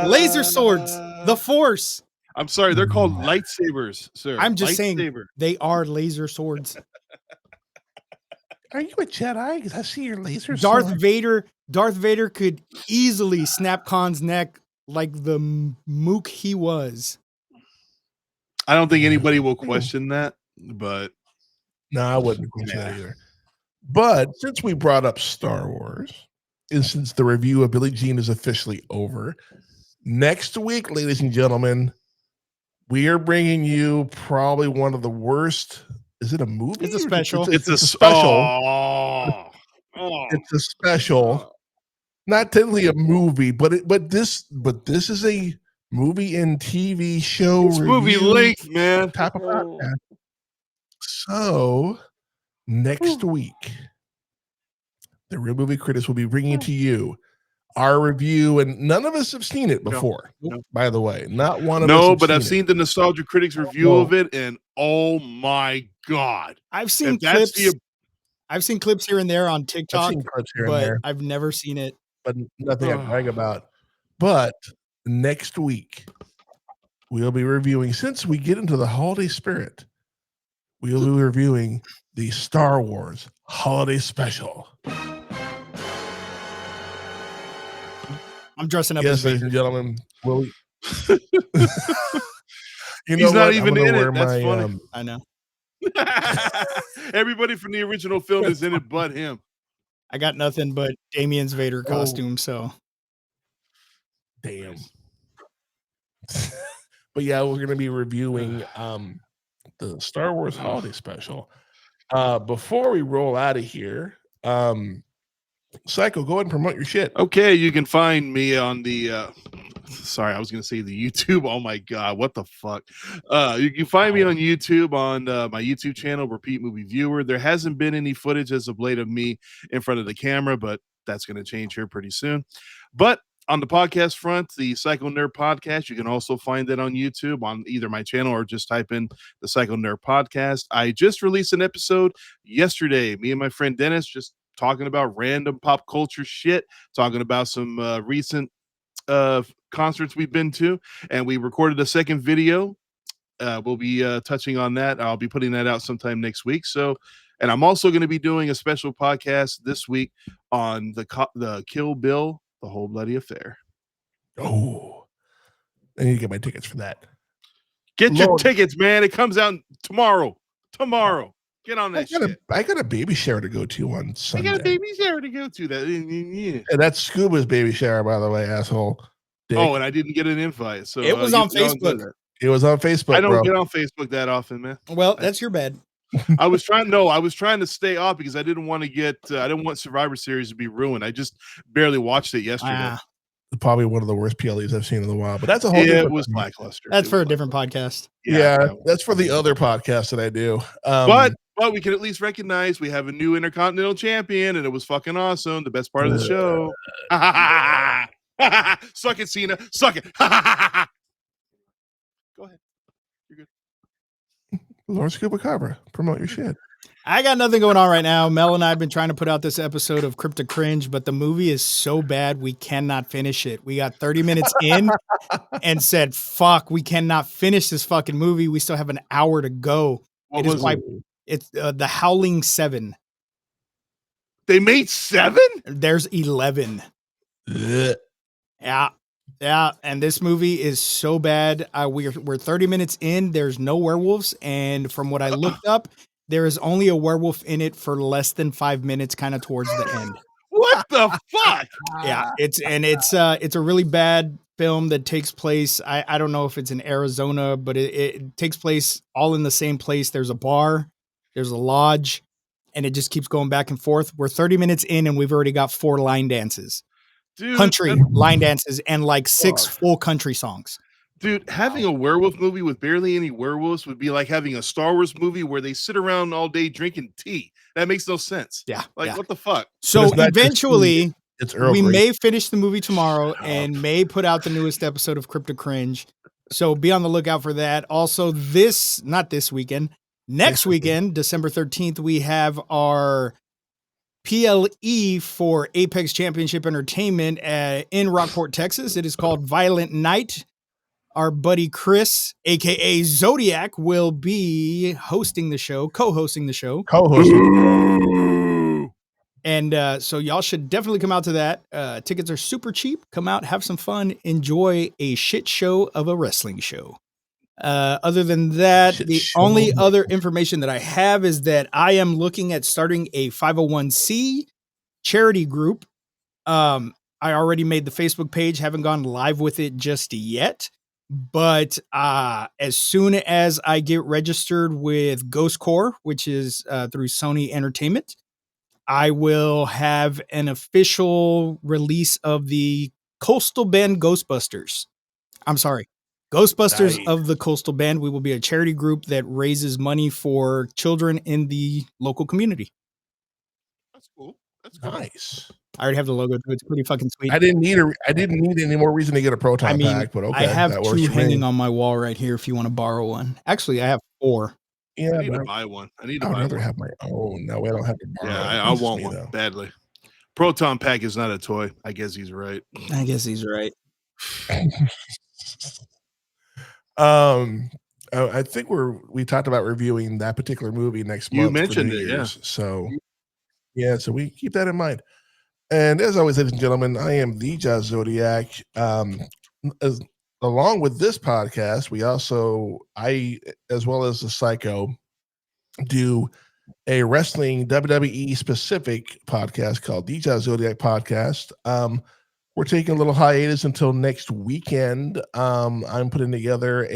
Laser swords, the Force. I'm sorry, they're called lightsabers, sir. I'm just saying Lightsaber. they are laser swords. Are you a Jedi? Because I see your laser Darth sword. Vader could easily snap Khan's neck like the mook he was. I don't think anybody will question that, but No, I wouldn't question that either. But since we brought up Star Wars, and since the review of Billie Jean is officially over, next week, ladies and gentlemen, we are bringing you probably one of the worst. Is it a movie? It's a special. it's a special. Oh. It's a special. Not technically a movie, but this is a movie and TV show. It's movie review length, man. type of podcast. So next week, the Real Movie Critics will be bringing to you our review, and none of us have seen it before. No. By the way, not one of us. No, have but I've it. seen the Nostalgia Critics review of it, and oh my god, I've seen If that's clips. the- I've seen clips here and there on I've TikTok, seen clips here and but there, I've never seen it. but nothing I brag about. But next week, we'll be reviewing, since we get into the holiday spirit, we'll be reviewing the Star Wars Holiday Special. I'm dressing up Yes, as ladies Vader. and gentlemen. Will we... He's not even I'm gonna in it. wear That's my, funny. I know. Everybody from the original film is in it, but him. I got nothing but Damien's Vader costume, so damn. But yeah, we're gonna be reviewing the Star Wars Holiday Special. Before we roll out of here, Psycho, go ahead and promote your shit. Okay, you can find me on the sorry, I was gonna say the YouTube. Oh my god, what the fuck? You can find me on YouTube on my YouTube channel, Repeat Movie Viewer. There hasn't been any footage as of late of me in front of the camera, but that's gonna change here pretty soon. But on the podcast front, the Psycho Nerd Podcast, you can also find that on YouTube on either my channel or just type in the Psycho Nerd Podcast. I just released an episode yesterday. Me and my friend Dennis just talking about random pop culture shit, talking about some recent concerts we've been to, and we recorded a second video. We'll be touching on that. I'll be putting that out sometime next week. So, and I'm also going to be doing a special podcast this week on the Kill Bill, The Whole Bloody Affair. Oh, I need to get my tickets for that. Get your Lord. tickets, man. It comes out tomorrow. Get on that shit. I got a baby shower to go to on I Sunday. got a baby shower to go to. That. Yeah. And that's Scuba's baby shower, by the way, asshole. Dick. Oh, and I didn't get an invite. So it was on you don't do Facebook. that. It was on Facebook. I don't bro. get on Facebook that often, man. Well, that's your bad. I was trying to stay off because I didn't want to get I didn't want Survivor Series to be ruined. I just barely watched it yesterday. Ah, Probably one of the worst PLEs I've seen in a while, but that's a whole It different was thing. lackluster. that's It for a was different podcast. Yeah, that's for the other podcast that I do. But we can at least recognize we have a new Intercontinental Champion, and it was fucking awesome. The best part of the show. Suck it, Cena. Suck it. Go ahead. You're good. Lord Scubacabra, promote your shit. I got nothing going on right now. Mel and I have been trying to put out this episode of Crypto Cringe, but the movie is so bad we cannot finish it. We got 30 minutes in and said, fuck, we cannot finish this fucking movie. We still have an hour to go. What It is was why it? it's The Howling 7. They made 7? There's 11. Ugh. Yeah. Yeah. And this movie is so bad. We're 30 minutes in. There's no werewolves. And from what I looked up, there is only a werewolf in it for less than 5 minutes, kind of towards the end. What the fuck? Yeah. It's a really bad film that takes place. I don't know if it's in Arizona, but it takes place all in the same place. There's a bar, there's a lodge, and it just keeps going back and forth. We're 30 minutes in and we've already got 4 line dances. Dude, Country line dances and like 6 full country songs. Dude, having a werewolf movie with barely any werewolves would be like having a Star Wars movie where they sit around all day drinking tea. That makes no sense. Yeah. Like, yeah. what the fuck? So it's not just eventually, It's Earl we Grey. may finish the movie tomorrow Shut and up. may put out the newest episode of Crypto Cringe. So be on the lookout for that. Also, not this weekend, next weekend, December 13th, we have our PLE for Apex Championship Entertainment in Rockport, Texas. It is called Violent Night. Our buddy Chris, aka Zodiac, will be co-hosting the show. Co-hosting. And so y'all should definitely come out to that. Tickets are super cheap. Come out, have some fun, enjoy a shit show of a wrestling show. Other than that, Shit the show. only other information that I have is that I am looking at starting a 501c charity group. I already made the Facebook page, haven't gone live with it just yet. But as soon as I get registered with Ghost Corps, which is through Sony Entertainment, I will have an official release of the Coastal Bend Ghostbusters. I'm sorry. Ghostbusters Nice. of the Coastal Bend. We will be a charity group that raises money for children in the local community. That's cool. That's cool. Nice. I already have the logo too. It's pretty fucking sweet. I didn't need any more reason to get a proton pack, but okay, I have that works two for me. hanging on my wall right here if you want to borrow one. Actually, I have 4. Yeah, I need to but buy one. I need I to would buy rather one. have my own. No, I don't have to borrow. Yeah, it. I That's just want me, one though. badly. Proton pack is not a toy. I guess he's right. I guess he's right. I think we talked about reviewing that particular movie next You month. mentioned for New it, yeah. Year's. So yeah, so we keep that in mind. And as always, ladies and gentlemen, I am the Jazz Zodiac. Along with this podcast, I as well as the Psycho, do a wrestling WWE specific podcast called the Jazz Zodiac Podcast. We're taking a little hiatus until next weekend. I'm putting together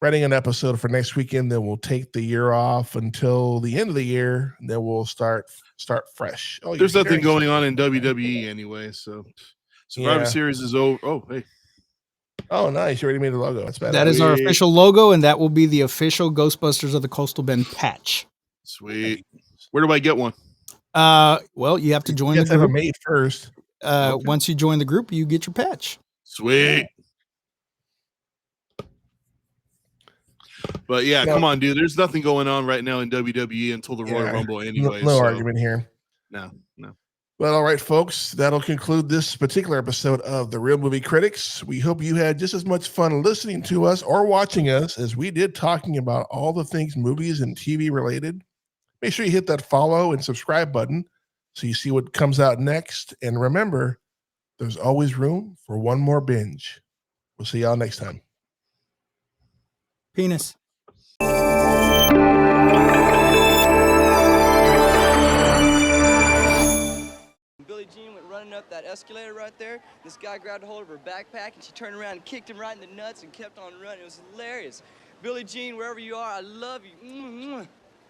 writing an episode for next weekend. Then we'll take the year off until the end of the year. And then we'll start fresh. Oh, There's you're nothing hearing going on in something. WWE anyway, so Survivor Yeah. Series is over. Oh, hey. Oh, nice. You already made the logo. That's bad. That is our Sweet. official logo, and that will be the official Ghostbusters of the Coastal Bend patch. Sweet. Where do I get one? Well, you have to join You the have to have it group. made first. Okay. Once you join the group, you get your patch. Sweet. But yeah, No. come on, dude. There's nothing going on right now in WWE until the Royal Yeah. Rumble anyway. No so, argument here. No. Well, all right, folks, that'll conclude this particular episode of The Real Movie Critics. We hope you had just as much fun listening to us or watching us as we did talking about all the things movies and TV related. Make sure you hit that follow and subscribe button so you see what comes out next. And remember, there's always room for one more binge. We'll see y'all next time. Penis. Billie Jean went running up that escalator right there. This guy grabbed a hold of her backpack and she turned around and kicked him right in the nuts and kept on running. It was hilarious. Billie Jean, wherever you are, I love you.